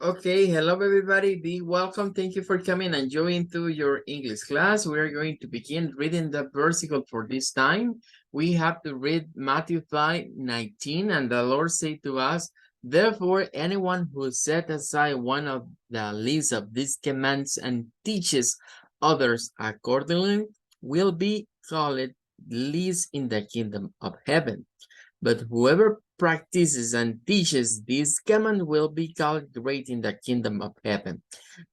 Okay, hello everybody. Be welcome. Thank you for coming and joining to your English class. We are going to begin reading the versicle for this time. We have to read Matthew 5:19, and the Lord said to us, therefore, anyone who set aside one of the least of these commands and teaches others accordingly will be called least in the kingdom of heaven. But whoever practices and teaches this command will be called great in the kingdom of heaven.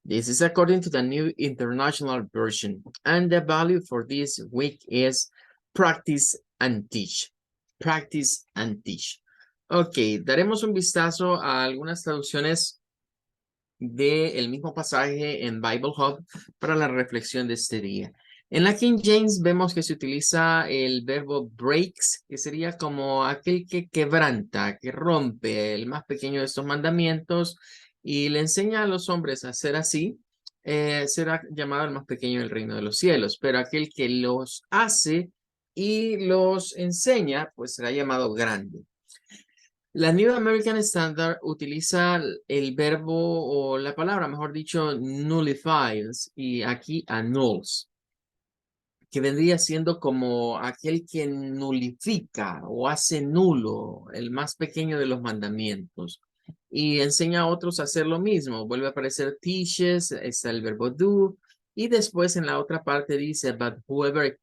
This is according to the New International Version. And the value for this week is practice and teach. Practice and teach. Ok, daremos un vistazo a algunas traducciones del mismo pasaje en Bible Hub para la reflexión de este día. En la King James vemos que se utiliza el verbo breaks, que sería como aquel que quebranta, que rompe el más pequeño de estos mandamientos y le enseña a los hombres a hacer así, será llamado el más pequeño del reino de los cielos, pero aquel que los hace y los enseña, pues será llamado grande. La New American Standard utiliza el verbo o la palabra, mejor dicho, nullifies y aquí annuls, que vendría siendo como aquel que nulifica o hace nulo el más pequeño de los mandamientos y enseña a otros a hacer lo mismo. Vuelve a aparecer teaches, está el verbo do y después en la otra parte dice, but whoever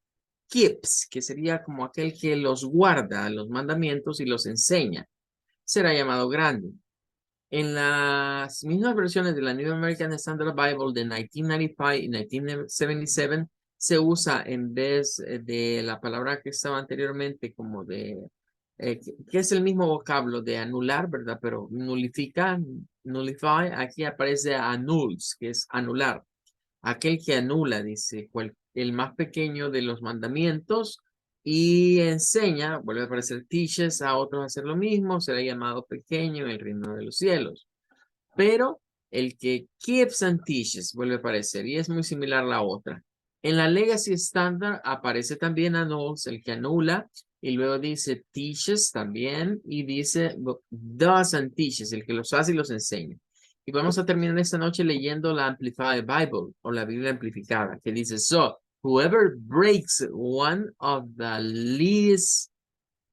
keeps, que sería como aquel que los guarda, los mandamientos y los enseña, será llamado grande. En las mismas versiones de la New American Standard Bible de 1995 y 1977 se usa en vez de la palabra que estaba anteriormente como de, que es el mismo vocablo de anular, ¿verdad? Pero nullify, aquí aparece annuls, que es anular. Aquel que anula, dice, el más pequeño de los mandamientos y enseña, vuelve a aparecer teaches a otros a hacer lo mismo, será llamado pequeño en el reino de los cielos. Pero el que keeps and teaches vuelve a aparecer y es muy similar a la otra. En la Legacy Standard aparece también annuls, el que anula, y luego dice teaches también, y dice does and teaches, el que los hace y los enseña. Y vamos a terminar esta noche leyendo la Amplified Bible, o la Biblia amplificada, que dice, so, whoever breaks one of the least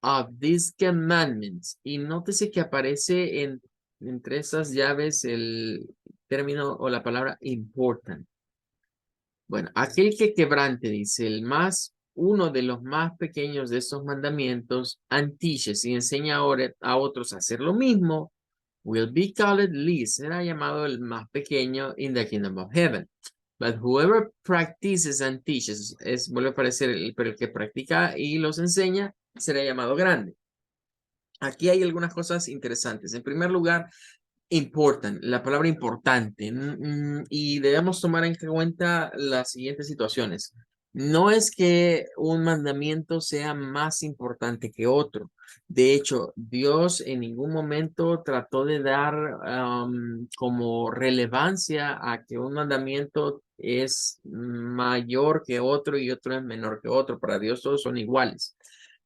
of these commandments. Y nótese que aparece entre esas llaves el término o la palabra important. Bueno, aquel que quebrante, dice, uno de los más pequeños de estos mandamientos, and teaches y enseña ahora a otros a hacer lo mismo, will be called least, será llamado el más pequeño in the kingdom of heaven. But whoever practices and teaches, vuelve a aparecer, pero el que practica y los enseña, será llamado grande. Aquí hay algunas cosas interesantes. En primer lugar, important, la palabra importante, y debemos tomar en cuenta las siguientes situaciones. No es que un mandamiento sea más importante que otro. De hecho, Dios en ningún momento trató de dar como relevancia a que un mandamiento es mayor que otro y otro es menor que otro. Para Dios todos son iguales.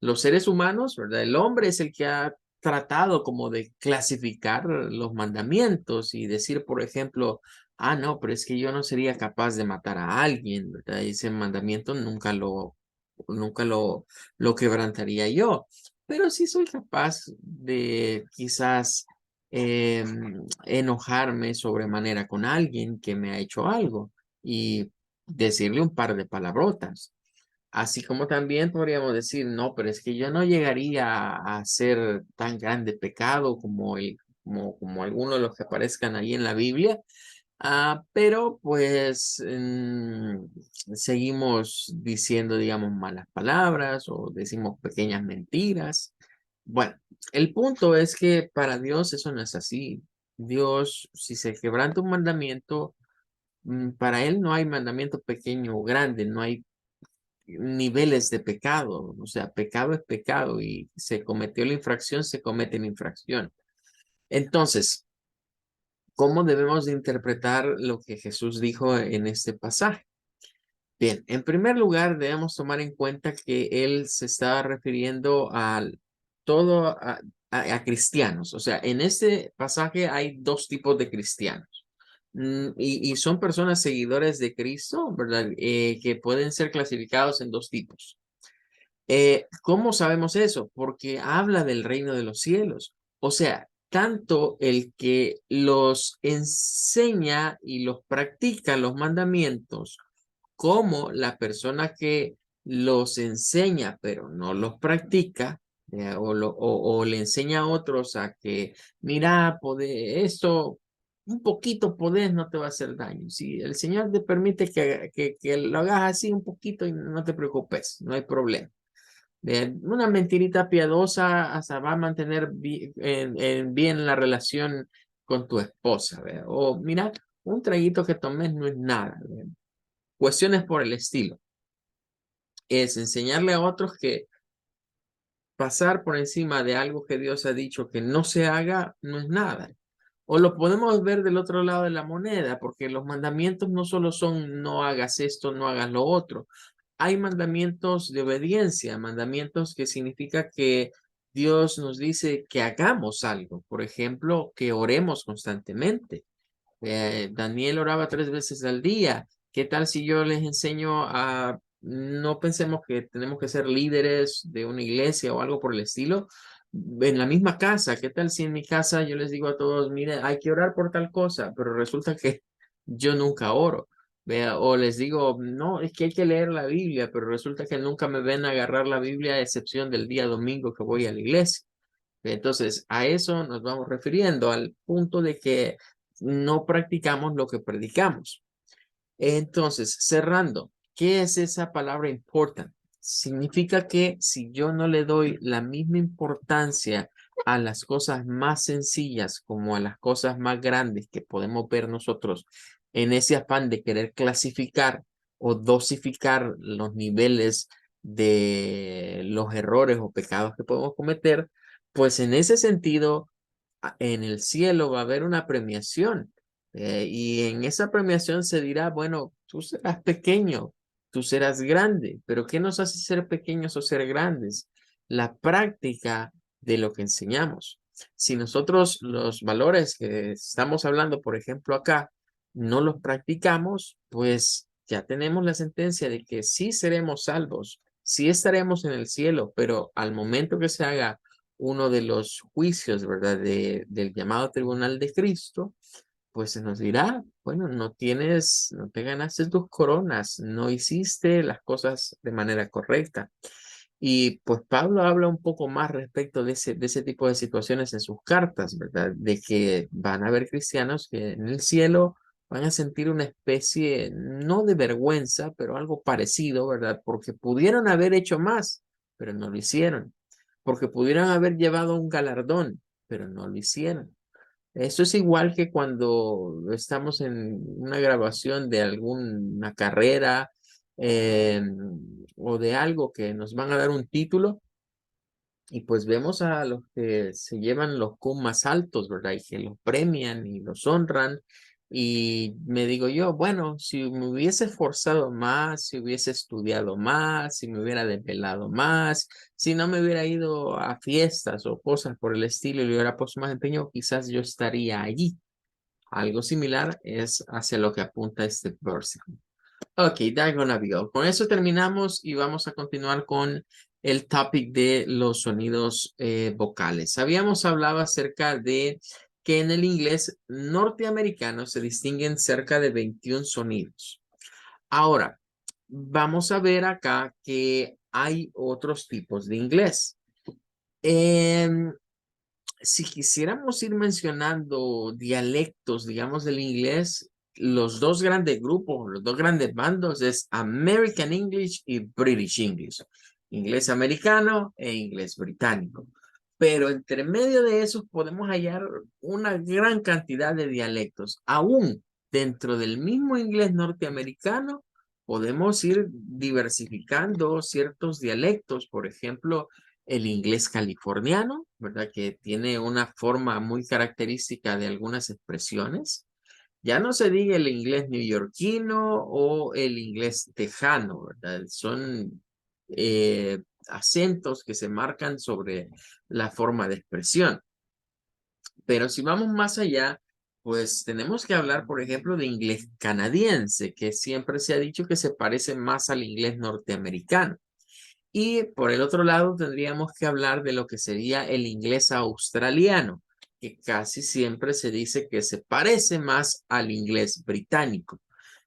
Los seres humanos, ¿verdad? El hombre es el que ha tratado como de clasificar los mandamientos y decir, por ejemplo, ah, no, pero es que yo no sería capaz de matar a alguien, ¿verdad? Ese mandamiento nunca lo quebrantaría yo, pero sí soy capaz de quizás enojarme sobremanera con alguien que me ha hecho algo y decirle un par de palabrotas. Así como también podríamos decir, no, pero es que yo no llegaría a hacer tan grande pecado como algunos de los que aparezcan ahí en la Biblia. Pero pues seguimos diciendo, digamos, malas palabras o decimos pequeñas mentiras. Bueno, el punto es que para Dios eso no es así. Dios, si se quebranta un mandamiento, para Él no hay mandamiento pequeño o grande, no hay niveles de pecado, o sea, pecado es pecado y se cometió la infracción, se comete la infracción. Entonces, ¿cómo debemos de interpretar lo que Jesús dijo en este pasaje? Bien, en primer lugar, debemos tomar en cuenta que él se estaba refiriendo a todo, a cristianos. O sea, en este pasaje hay dos tipos de cristianos. Y son personas seguidores de Cristo, ¿verdad? Que pueden ser clasificados en dos tipos. ¿Cómo sabemos eso? Porque habla del reino de los cielos. O sea, tanto el que los enseña y los practica los mandamientos, como la persona que los enseña pero no los practica, o le enseña a otros a que, mira, esto, un poquito podés, no te va a hacer daño. Si el Señor te permite que lo hagas así un poquito y no te preocupes, no hay problema. Una mentirita piadosa hasta va a mantener bien la relación con tu esposa, ¿verdad? O mira, un traguito que tomes no es nada, ¿verdad? Cuestiones por el estilo. Es enseñarle a otros que pasar por encima de algo que Dios ha dicho que no se haga no es nada. O lo podemos ver del otro lado de la moneda, porque los mandamientos no solo son no hagas esto, no hagas lo otro. Hay mandamientos de obediencia, mandamientos que significa que Dios nos dice que hagamos algo. Por ejemplo, que oremos constantemente. Daniel oraba 3 veces al día. ¿Qué tal si yo les enseño a, no pensemos que tenemos que ser líderes de una iglesia o algo por el estilo, en la misma casa? ¿Qué tal si en mi casa yo les digo a todos, mire, hay que orar por tal cosa, pero resulta que yo nunca oro? Vea, o les digo, no, es que hay que leer la Biblia, pero resulta que nunca me ven a agarrar la Biblia a excepción del día domingo que voy a la iglesia. Entonces, a eso nos vamos refiriendo, al punto de que no practicamos lo que predicamos. Entonces, cerrando, ¿qué es esa palabra important? Significa que si yo no le doy la misma importancia a las cosas más sencillas como a las cosas más grandes que podemos ver nosotros en ese afán de querer clasificar o dosificar los niveles de los errores o pecados que podemos cometer, pues en ese sentido, en el cielo va a haber una premiación. Y en esa premiación se dirá, bueno, tú serás pequeño, tú serás grande, pero ¿qué nos hace ser pequeños o ser grandes? La práctica de lo que enseñamos. Si nosotros los valores que estamos hablando, por ejemplo, acá, no los practicamos, pues ya tenemos la sentencia de que sí seremos salvos, sí estaremos en el cielo, pero al momento que se haga uno de los juicios, ¿verdad? Del llamado tribunal de Cristo, pues se nos dirá, bueno, no te ganaste tus coronas, no hiciste las cosas de manera correcta. Y pues Pablo habla un poco más respecto de ese tipo de situaciones en sus cartas, ¿verdad? De que van a haber cristianos que en el cielo van a sentir una especie, no de vergüenza, pero algo parecido, ¿verdad? Porque pudieron haber hecho más, pero no lo hicieron. Porque pudieron haber llevado un galardón, pero no lo hicieron. Eso es igual que cuando estamos en una grabación de alguna carrera, eh, o de algo que nos van a dar un título, y pues vemos a los que se llevan los Q más altos, ¿verdad? Y que los premian y los honran. Y me digo yo, bueno, si me hubiese esforzado más, si hubiese estudiado más, si me hubiera desvelado más, si no me hubiera ido a fiestas o cosas por el estilo y le hubiera puesto más empeño, quizás yo estaría allí. Algo similar es hacia lo que apunta este versículo. Ok, that's gonna be all. Con eso terminamos y vamos a continuar con el topic de los sonidos vocales. Habíamos hablado acerca de que en el inglés norteamericano se distinguen cerca de 21 sonidos. Ahora, vamos a ver acá que hay otros tipos de inglés. Em, si quisiéramos ir mencionando dialectos, digamos, del inglés, los dos grandes grupos, los dos grandes bandos es American English y British English. Inglés americano e inglés británico. Pero entre medio de esos podemos hallar una gran cantidad de dialectos. Aún dentro del mismo inglés norteamericano, podemos ir diversificando ciertos dialectos. Por ejemplo, el inglés californiano, ¿verdad? Que tiene una forma muy característica de algunas expresiones. Ya no se diga el inglés neoyorquino o el inglés tejano, ¿verdad? Son acentos que se marcan sobre la forma de expresión. Pero si vamos más allá, pues tenemos que hablar, por ejemplo, de inglés canadiense, que siempre se ha dicho que se parece más al inglés norteamericano. Y por el otro lado, tendríamos que hablar de lo que sería el inglés australiano, que casi siempre se dice que se parece más al inglés británico.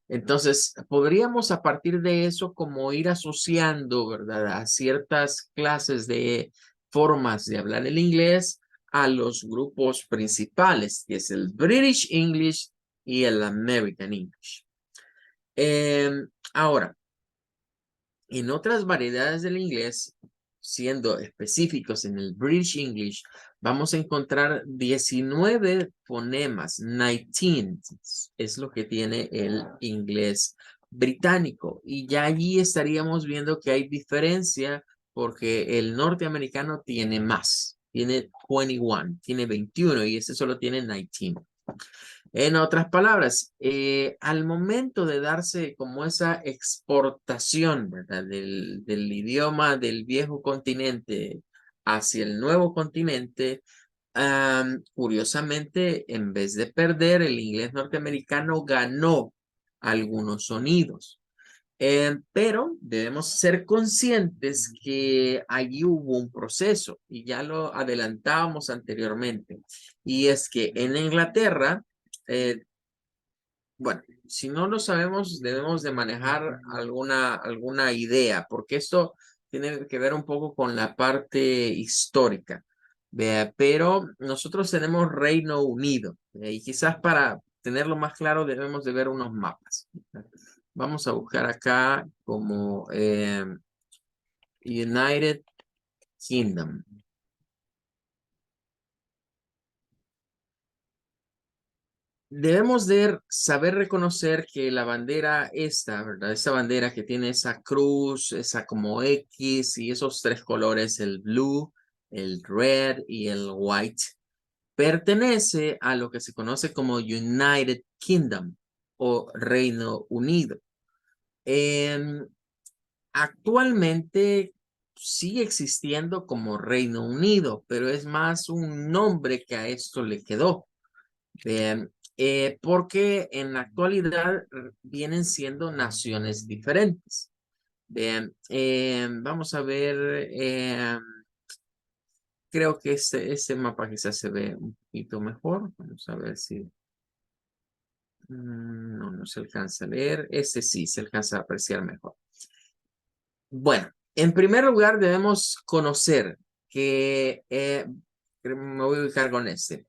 Entonces, podríamos a partir de eso como ir asociando, ¿verdad? A ciertas clases de formas de hablar el inglés a los grupos principales, que es el British English y el American English. Ahora, en otras variedades del inglés, siendo específicos en el British English, vamos a encontrar 19 fonemas, 19 es lo que tiene el inglés británico. Y ya allí estaríamos viendo que hay diferencia porque el norteamericano tiene más, tiene 21, tiene 21 y este solo tiene 19. En otras palabras, al momento de darse como esa exportación, ¿verdad? Del idioma del viejo continente hacia el nuevo continente, curiosamente, en vez de perder, el inglés norteamericano ganó algunos sonidos. Pero debemos ser conscientes que allí hubo un proceso y ya lo adelantábamos anteriormente. Y es que en Inglaterra, eh, bueno, si no lo sabemos, debemos de manejar alguna idea, porque esto tiene que ver un poco con la parte histórica. Vea, pero nosotros tenemos Reino Unido, y quizás para tenerlo más claro debemos de ver unos mapas. Vamos a buscar acá como United Kingdom. Debemos de saber reconocer que la bandera esta, ¿verdad? Esa bandera que tiene esa cruz, esa como X y esos tres colores, el blue, el red y el white, pertenece a lo que se conoce como United Kingdom o Reino Unido. Actualmente sigue existiendo como Reino Unido, pero es más un nombre que a esto le quedó. Bien, porque en la actualidad vienen siendo naciones diferentes. Bien, vamos a ver, creo que este mapa quizás se ve un poquito mejor. Vamos a ver si no se alcanza a leer. Este sí se alcanza a apreciar mejor. Bueno, en primer lugar debemos conocer que, me voy a ubicar con este,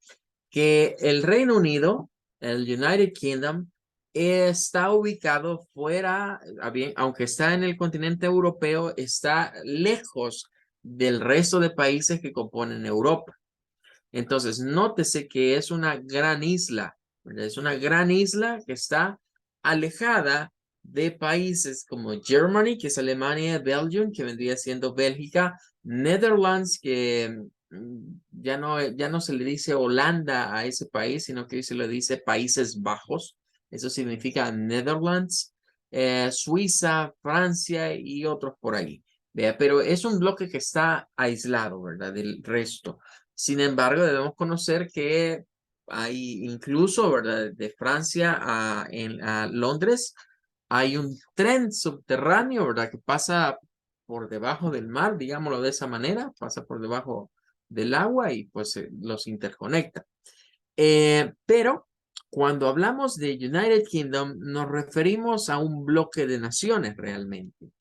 que el Reino Unido, el United Kingdom, está ubicado fuera, aunque está en el continente europeo, está lejos del resto de países que componen Europa. Entonces, nótese que es una gran isla, ¿verdad? Es una gran isla que está alejada de países como Germany, que es Alemania, Belgium, que vendría siendo Bélgica, Netherlands, que ya no se le dice Holanda a ese país, sino que se le dice Países Bajos. Eso significa Netherlands, Suiza, Francia y otros por ahí. Vea, pero es un bloque que está aislado, ¿verdad? Del resto. Sin embargo, debemos conocer que hay incluso, ¿verdad? De Francia a Londres, hay un tren subterráneo, ¿verdad? Que pasa por debajo del mar, digámoslo de esa manera, pasa por debajo del agua y pues los interconecta. Pero cuando hablamos de United Kingdom, nos referimos a un bloque de naciones realmente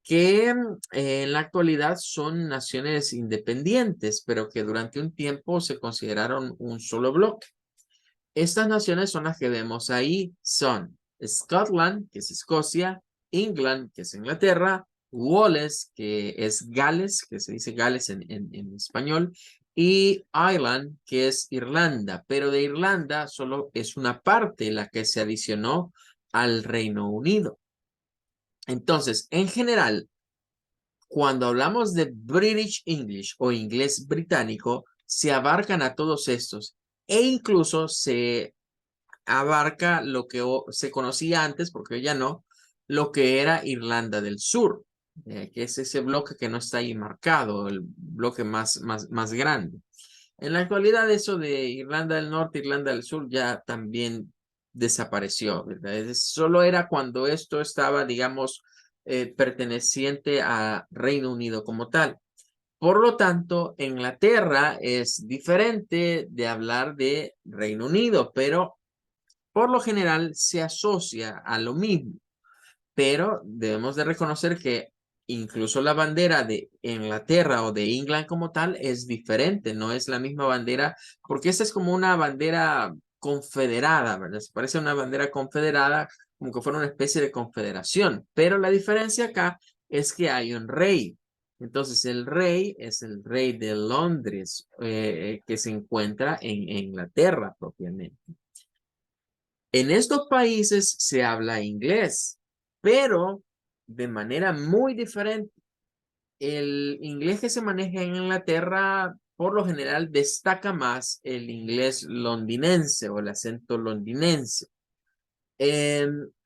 que en la actualidad son naciones independientes, pero que durante un tiempo se consideraron un solo bloque. Estas naciones son las que vemos ahí, son Scotland, que es Escocia, England, que es Inglaterra, Wales, que es Gales, que se dice Gales en español, y Ireland, que es Irlanda, pero de Irlanda solo es una parte la que se adicionó al Reino Unido. Entonces, en general, cuando hablamos de British English o inglés británico, se abarcan a todos estos e incluso se abarca lo que se conocía antes, porque ya no, lo que era Irlanda del Sur. que es ese bloque que no está ahí marcado, el bloque más grande. En la actualidad eso de Irlanda del Norte, Irlanda del Sur ya también desapareció, ¿verdad? Solo era cuando esto estaba, digamos, perteneciente a Reino Unido como tal. Por lo tanto, Inglaterra es diferente de hablar de Reino Unido, pero por lo general se asocia a lo mismo. Pero debemos de reconocer que incluso la bandera de Inglaterra o de England como tal es diferente, no es la misma bandera, porque esta es como una bandera confederada, ¿verdad? Se parece a una bandera confederada, como que fuera una especie de confederación, pero la diferencia acá es que hay un rey. Entonces el rey es el rey de Londres, que se encuentra en Inglaterra propiamente. En estos países se habla inglés, pero de manera muy diferente. El inglés que se maneja en Inglaterra, por lo general, destaca más el inglés londinense o el acento londinense.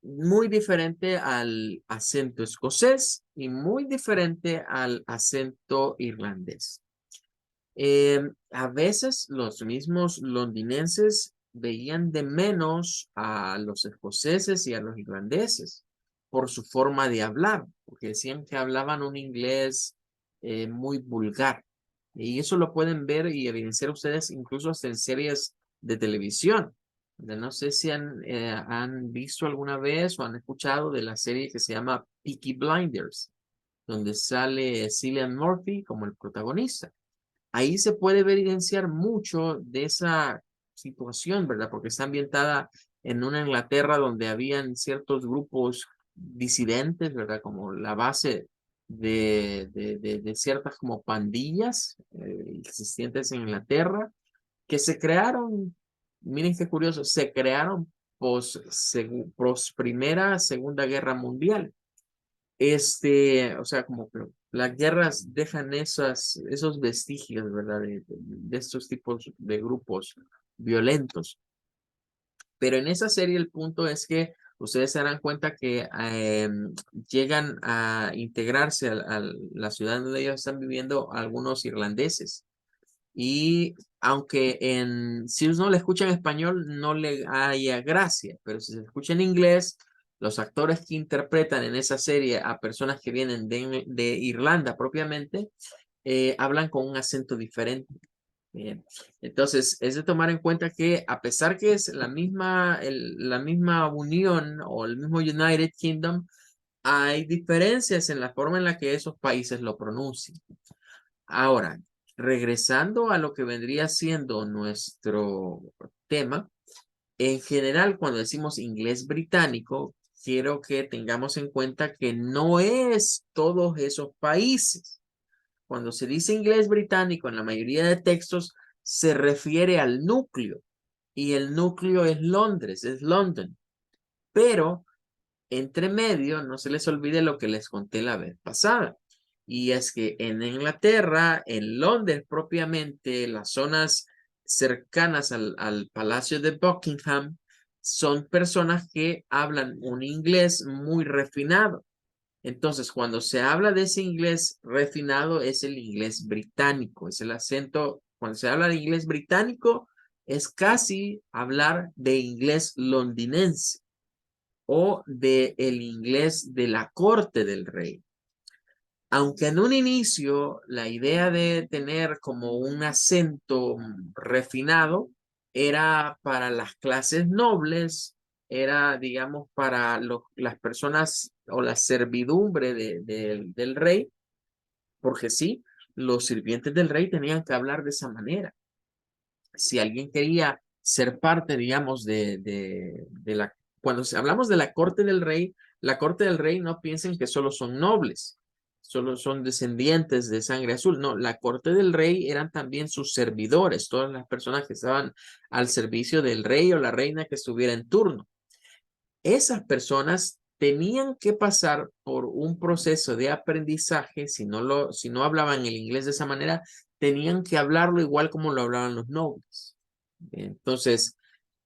Muy diferente al acento escocés y muy diferente al acento irlandés. A veces los mismos londinenses veían de menos a los escoceses y a los irlandeses por su forma de hablar, porque decían que hablaban un inglés muy vulgar. Y eso lo pueden ver y evidenciar ustedes incluso hasta en series de televisión. No sé si han visto alguna vez o han escuchado de la serie que se llama Peaky Blinders, donde sale Cillian Murphy como el protagonista. Ahí se puede evidenciar mucho de esa situación, ¿verdad? Porque está ambientada en una Inglaterra donde habían ciertos grupos disidentes, ¿verdad? Como la base de ciertas como pandillas existentes en Inglaterra, que se crearon, miren qué curioso, se crearon pos Primera, Segunda Guerra Mundial. O sea, como que las guerras dejan esos vestigios, ¿verdad? De estos tipos de grupos violentos. Pero en esa serie el punto es que ustedes se darán cuenta que llegan a integrarse a la ciudad donde ellos están viviendo algunos irlandeses. Y aunque si uno le escucha en español no le haya gracia, pero si se escucha en inglés, los actores que interpretan en esa serie a personas que vienen de Irlanda propiamente, hablan con un acento diferente. Bien. Entonces, es de tomar en cuenta que a pesar que es la misma unión o el mismo United Kingdom, hay diferencias en la forma en la que esos países lo pronuncian. Ahora, regresando a lo que vendría siendo nuestro tema, en general, cuando decimos inglés británico, quiero que tengamos en cuenta que no es todos esos países. Cuando se dice inglés británico en la mayoría de textos, se refiere al núcleo y el núcleo es Londres, es London. Pero entre medio, no se les olvide lo que les conté la vez pasada. Y es que en Inglaterra, en Londres propiamente, las zonas cercanas al Palacio de Buckingham, son personas que hablan un inglés muy refinado. Entonces, cuando se habla de ese inglés refinado, es el inglés británico, es el acento. Cuando se habla de inglés británico, es casi hablar de inglés londinense o de el inglés de la corte del rey. Aunque en un inicio la idea de tener como un acento refinado era para las clases nobles, era, digamos, para las personas o la servidumbre del rey, porque sí, los sirvientes del rey tenían que hablar de esa manera. Si alguien quería ser parte, digamos, cuando hablamos de la corte del rey no piensen que solo son nobles, solo son descendientes de sangre azul. No, la corte del rey eran también sus servidores, todas las personas que estaban al servicio del rey o la reina que estuviera en turno. Esas personas tenían que pasar por un proceso de aprendizaje, si no hablaban el inglés de esa manera, tenían que hablarlo igual como lo hablaban los nobles. Entonces,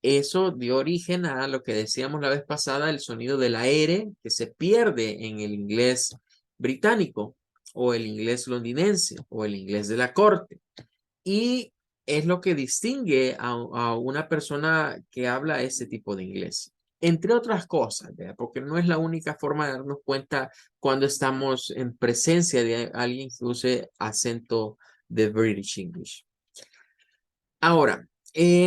eso dio origen a lo que decíamos la vez pasada, el sonido de la R, que se pierde en el inglés británico o el inglés londinense o el inglés de la corte. Y es lo que distingue a una persona que habla ese tipo de inglés. Entre otras cosas, ¿verdad? Porque no es la única forma de darnos cuenta cuando estamos en presencia de alguien que use acento de British English. Ahora,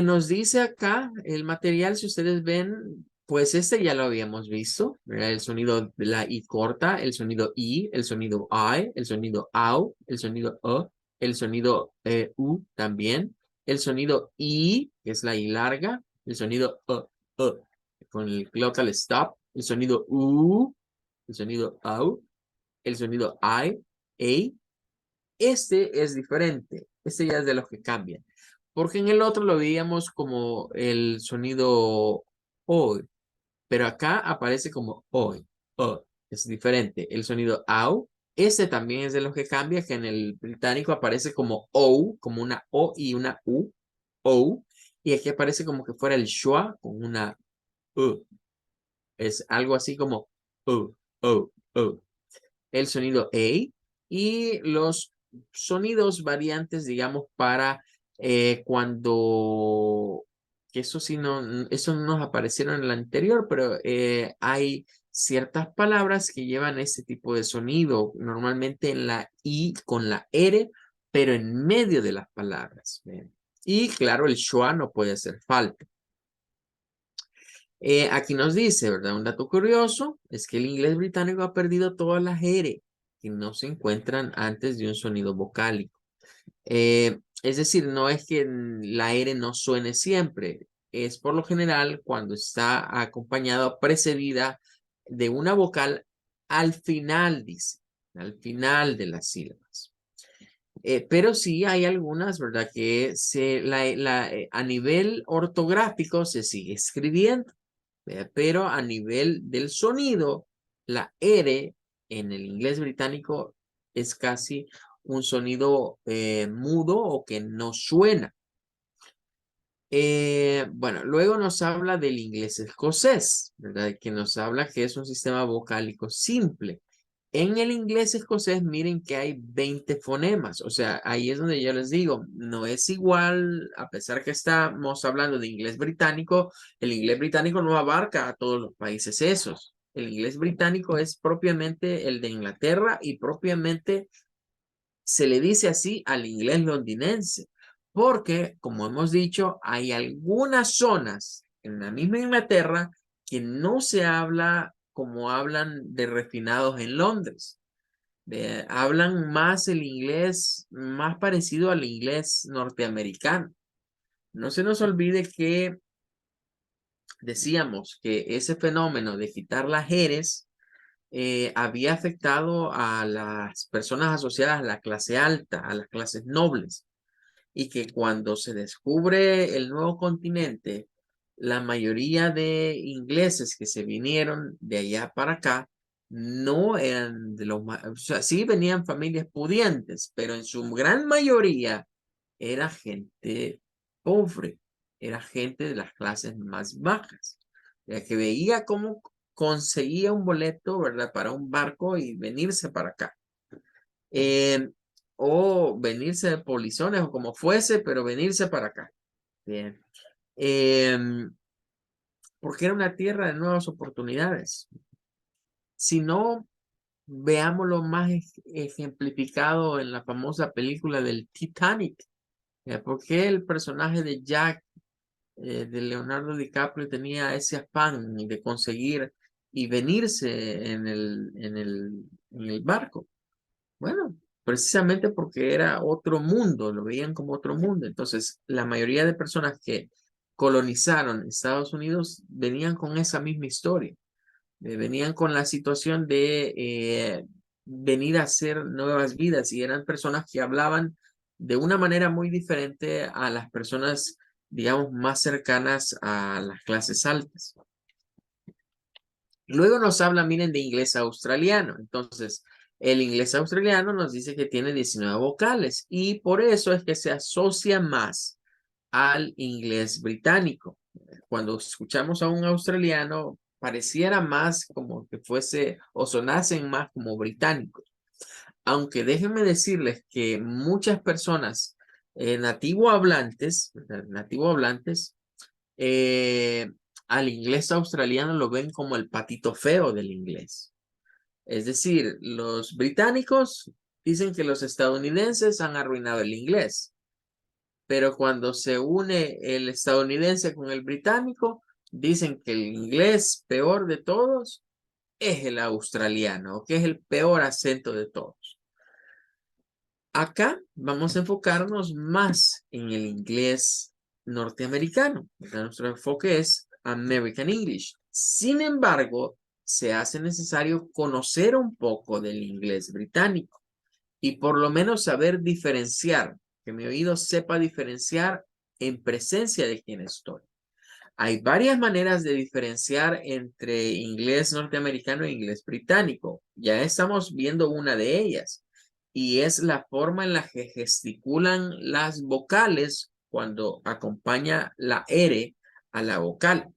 nos dice acá el material, si ustedes ven, pues este ya lo habíamos visto, ¿verdad? El sonido de la I corta, el sonido I, el sonido I, el sonido AU, el sonido el sonido U también, el sonido I, que es la I larga, el sonido con el glottal stop, el sonido U, el sonido AU, el sonido I, A. Este es diferente, este ya es de los que cambian. Porque en el otro lo veíamos como el sonido O, pero acá aparece como OI, O, es diferente. El sonido AU, este también es de los que cambia, que en el británico aparece como O, como una O y una U, O, y aquí aparece como que fuera el schwa con una U. Es algo así como O, O, O. El sonido A y los sonidos variantes, digamos, para cuando, que eso sí no, eso no nos aparecieron en el anterior, pero hay ciertas palabras que llevan ese tipo de sonido, normalmente en la I con la R, pero en medio de las palabras. ¿Ven? Y claro, el schwa no puede hacer falta. Aquí nos dice, ¿verdad? Un dato curioso es que el inglés británico ha perdido todas las R que no se encuentran antes de un sonido vocálico. Es decir, no es que la R no suene siempre, es por lo general cuando está acompañada, precedida de una vocal al final, dice, al final de las sílabas. Pero sí hay algunas, ¿verdad? Que a nivel ortográfico se sigue escribiendo. Pero a nivel del sonido, la R en el inglés británico es casi un sonido mudo o que no suena. Bueno, luego nos habla del inglés escocés, ¿verdad? Que nos habla que es un sistema vocálico simple. En el inglés escocés, miren que hay 20 fonemas, o sea, ahí es donde yo les digo, no es igual, a pesar que estamos hablando de inglés británico, el inglés británico no abarca a todos los países esos. El inglés británico es propiamente el de Inglaterra y propiamente se le dice así al inglés londinense, porque, como hemos dicho, hay algunas zonas en la misma Inglaterra que no se habla como hablan de refinados en Londres. Hablan más el inglés, más parecido al inglés norteamericano. No se nos olvide que decíamos que ese fenómeno de quitar las eres había afectado a las personas asociadas a la clase alta, a las clases nobles, y que cuando se descubre el nuevo continente, la mayoría de ingleses que se vinieron de allá para acá no eran de los más, o sea, sí venían familias pudientes, pero en su gran mayoría era gente pobre, era gente de las clases más bajas, ya que veía cómo conseguía un boleto, ¿verdad? Para un barco y venirse para acá. Eh, o venirse de Polizones o como fuese, pero venirse para acá. Bien. Porque era una tierra de nuevas oportunidades. Si no, veámoslo más ejemplificado en la famosa película del Titanic. ¿Por qué el personaje de Jack, de Leonardo DiCaprio, tenía ese afán de conseguir y venirse en el barco? Bueno, precisamente porque era otro mundo, lo veían como otro mundo. Entonces, la mayoría de personas que colonizaron Estados Unidos venían con esa misma historia. Venían con la situación de venir a hacer nuevas vidas y eran personas que hablaban de una manera muy diferente a las personas, digamos, más cercanas a las clases altas. Luego nos habla, miren, de inglés australiano. Entonces, el inglés australiano nos dice que tiene 19 vocales y por eso es que se asocia más al inglés británico. Cuando escuchamos a un australiano, pareciera más como que fuese o sonasen más como británicos. Aunque déjenme decirles que muchas personas nativo hablantes, eh, al inglés australiano lo ven como el patito feo del inglés. Es decir, los británicos dicen que los estadounidenses han arruinado el inglés, pero cuando se une el estadounidense con el británico, dicen que el inglés peor de todos es el australiano, que es el peor acento de todos. Acá vamos a enfocarnos más en el inglés norteamericano. Nuestro enfoque es American English. Sin embargo, se hace necesario conocer un poco del inglés británico y por lo menos saber diferenciar, que mi oído sepa diferenciar en presencia de quien estoy. Hay varias maneras de diferenciar entre inglés norteamericano e inglés británico. Ya estamos viendo una de ellas y es la forma en la que gesticulan las vocales cuando acompaña la R a la vocal.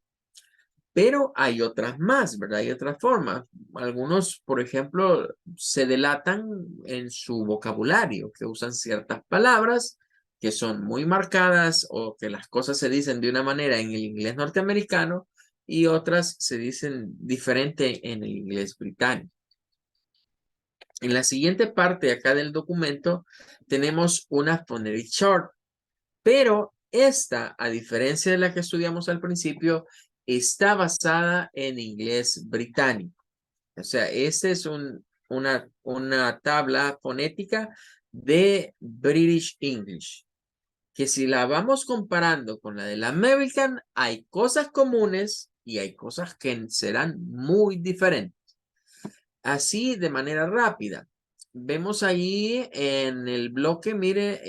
Pero hay otras más, ¿verdad? Hay otras formas. Algunos, por ejemplo, se delatan en su vocabulario, que usan ciertas palabras que son muy marcadas o que las cosas se dicen de una manera en el inglés norteamericano y otras se dicen diferente en el inglés británico. En la siguiente parte acá del documento tenemos una phonetic chart, pero esta, a diferencia de la que estudiamos al principio, está basada en inglés británico. O sea, esta es una tabla fonética de British English, que si la vamos comparando con la del American, hay cosas comunes y hay cosas que serán muy diferentes. Así, de manera rápida. Vemos ahí en el bloque, mire,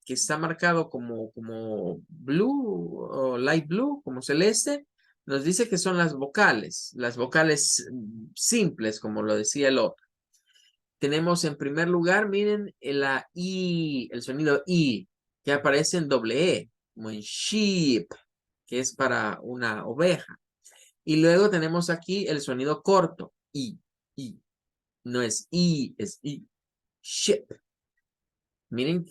que está marcado como blue o light blue, como celeste. Nos dice que son las vocales simples, como lo decía el otro. Tenemos en primer lugar, miren, la I, el sonido I, que aparece en doble E, como en sheep, que es para una oveja. Y luego tenemos aquí el sonido corto, I, I. No es I, es I. Ship. Miren,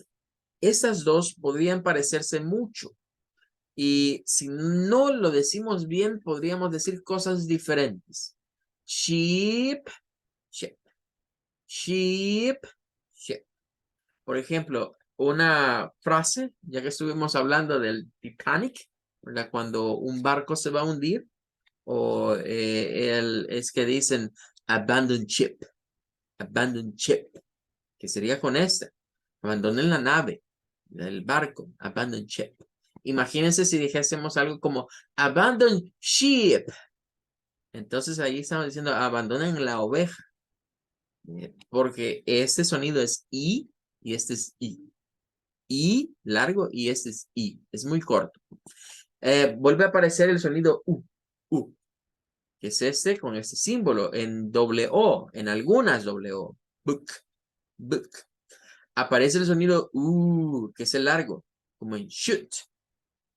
estas dos podrían parecerse mucho. Y si no lo decimos bien, podríamos decir cosas diferentes. Sheep, ship. Sheep, ship. Por ejemplo, una frase, ya que estuvimos hablando del Titanic, ¿verdad? Cuando un barco se va a hundir, o es que dicen abandon ship, que sería con esta. Abandonen la nave, el barco, abandon ship. Imagínense si dijésemos algo como abandon ship. Entonces ahí estamos diciendo abandonen la oveja. Porque este sonido es I y este es I. I largo y este es I. Es muy corto. Vuelve a aparecer el sonido U, que es este con este símbolo en doble O, en algunas doble O. Book, book. Aparece el sonido que es el largo, como en shoot,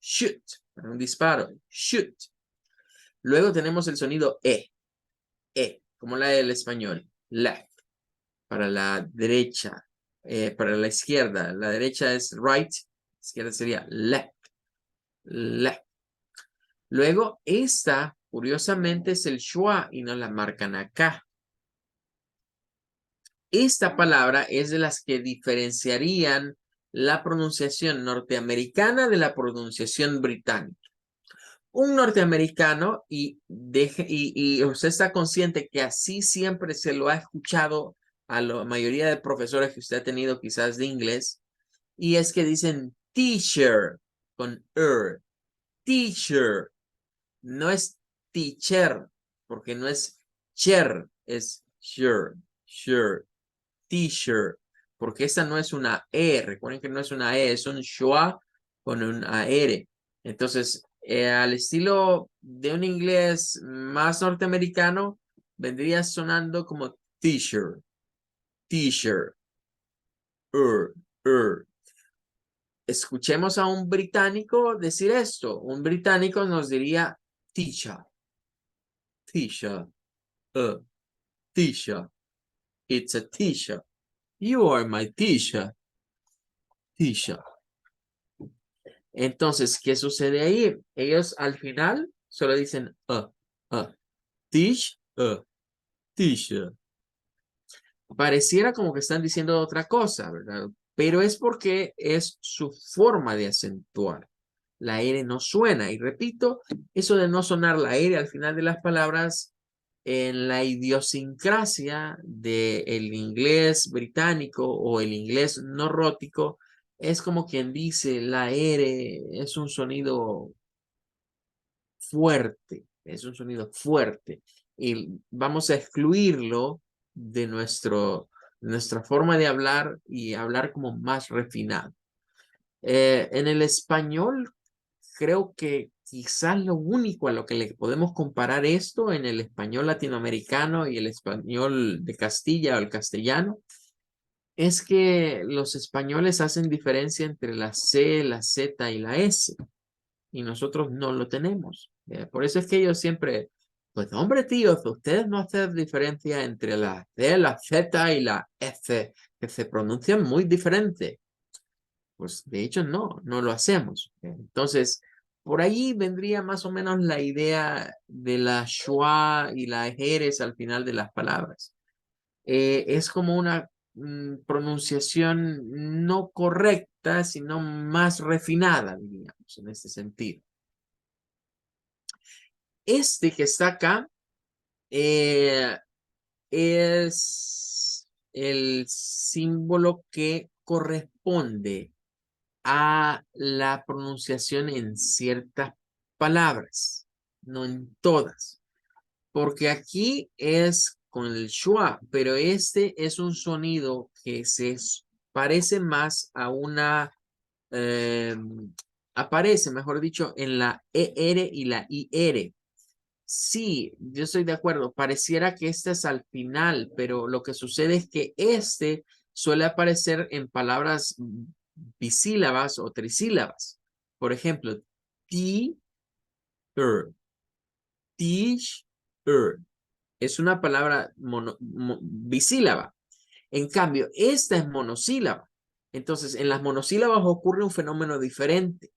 shoot, para un disparo, shoot. Luego tenemos el sonido como la del español, left, para la derecha, para la izquierda. La derecha es right, la izquierda sería left, left. Luego esta, curiosamente, es el schwa y no la marcan acá. Esta palabra es de las que diferenciarían la pronunciación norteamericana de la pronunciación británica. Un norteamericano, y usted está consciente que así siempre se lo ha escuchado a la mayoría de profesores que usted ha tenido quizás de inglés, y es que dicen teacher con teacher, no es teacher, porque no es cher, es sure. T-shirt, porque esta no es una E, recuerden que no es una E, es un schwa con un AR. Entonces, al estilo de un inglés más norteamericano, vendría sonando como t-shirt, t-shirt, er, er. Escuchemos a un británico decir esto. Un británico nos diría teacher, T-shirt. T-shirt. It's a T-shirt. You are my T-shirt. T-shirt. Entonces, ¿qué sucede ahí? Ellos al final solo dicen T-shirt. T-shirt. Pareciera como que están diciendo otra cosa, ¿verdad? Pero es porque es su forma de acentuar. La R no suena. Y repito, eso de no sonar la R al final de las palabras en la idiosincrasia del inglés británico o el inglés no rótico, es como quien dice la R es un sonido fuerte, es un sonido fuerte. Y vamos a excluirlo de nuestra forma de hablar y hablar como más refinado. En el español, creo que quizás lo único a lo que le podemos comparar esto en el español latinoamericano y el español de Castilla o el castellano es que los españoles hacen diferencia entre la C, la Z y la S y nosotros no lo tenemos. Por eso es que ellos siempre, pues hombre tíos, ustedes no hacen diferencia entre la C, la Z y la S, que se pronuncian muy diferente. Pues de hecho no lo hacemos. Entonces, por ahí vendría más o menos la idea de la schwa y la ejeres al final de las palabras. Es como una pronunciación no correcta, sino más refinada, diríamos, en este sentido. Este que está acá es el símbolo que corresponde a la pronunciación en ciertas palabras, no en todas, porque aquí es con el schwa, pero este es un sonido que parece más a una, aparece, mejor dicho, en la ER y la IR. Sí, yo estoy de acuerdo. Pareciera que este es al final, pero lo que sucede es que este suele aparecer en palabras bisílabas o trisílabas. Por ejemplo, ti, teach, es una palabra bisílaba. En cambio, esta es monosílaba. Entonces, en las monosílabas ocurre un fenómeno diferente.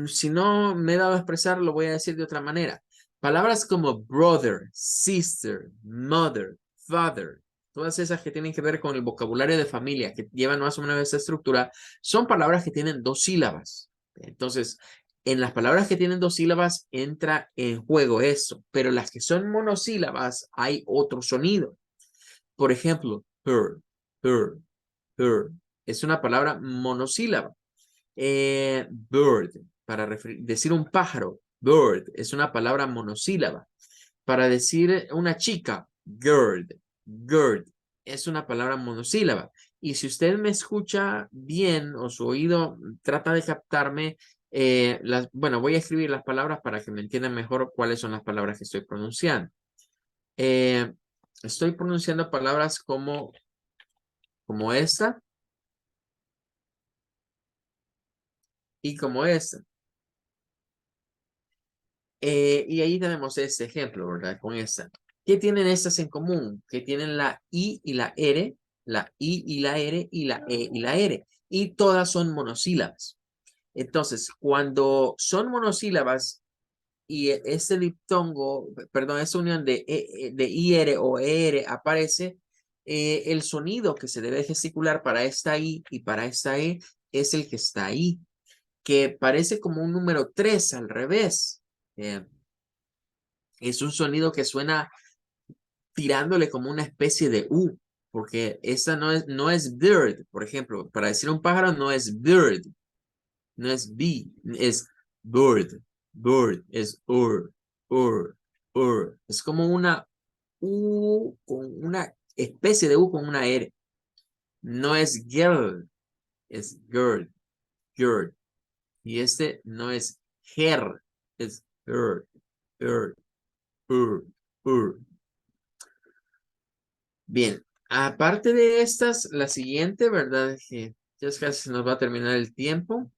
Si no me he dado a expresar, lo voy a decir de otra manera. Palabras como brother, sister, mother, father, todas esas que tienen que ver con el vocabulario de familia, que llevan más o menos esa estructura, son palabras que tienen dos sílabas. Entonces, en las palabras que tienen dos sílabas entra en juego eso, pero las que son monosílabas hay otro sonido. Por ejemplo, her, her. Es una palabra monosílaba. Bird, para decir un pájaro, bird, es una palabra monosílaba. Para decir una chica, gird, es una palabra monosílaba. Y si usted me escucha bien o su oído trata de captarme, bueno, voy a escribir las palabras para que me entiendan mejor cuáles son las palabras que estoy pronunciando. Estoy pronunciando palabras como esta y como esta. Y ahí tenemos este ejemplo, ¿verdad? Con esta. ¿Qué tienen estas en común? Que tienen la I y la R, la I y la R y la E y la R. Y todas son monosílabas. Entonces, cuando son monosílabas y este diptongo, perdón, esta unión de IR o ER aparece, el sonido que se debe gesticular para esta I y para esta E es el que está ahí, que parece como un número 3 al revés. Es un sonido que suena tirándole como una especie de U, porque esta no es bird, por ejemplo, para decir un pájaro no es bird, no es bee, es bird, es es como una U con una especie de U con una R, no es girl, es girl, y este no es her, es her, her. Bien, aparte de estas, la siguiente, ¿verdad? Que ya casi se nos va a terminar el tiempo.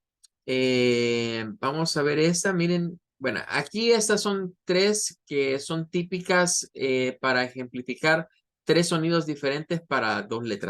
Vamos a ver esta. Miren, Bueno, aquí estas son tres que son típicas para ejemplificar tres sonidos diferentes para dos letras.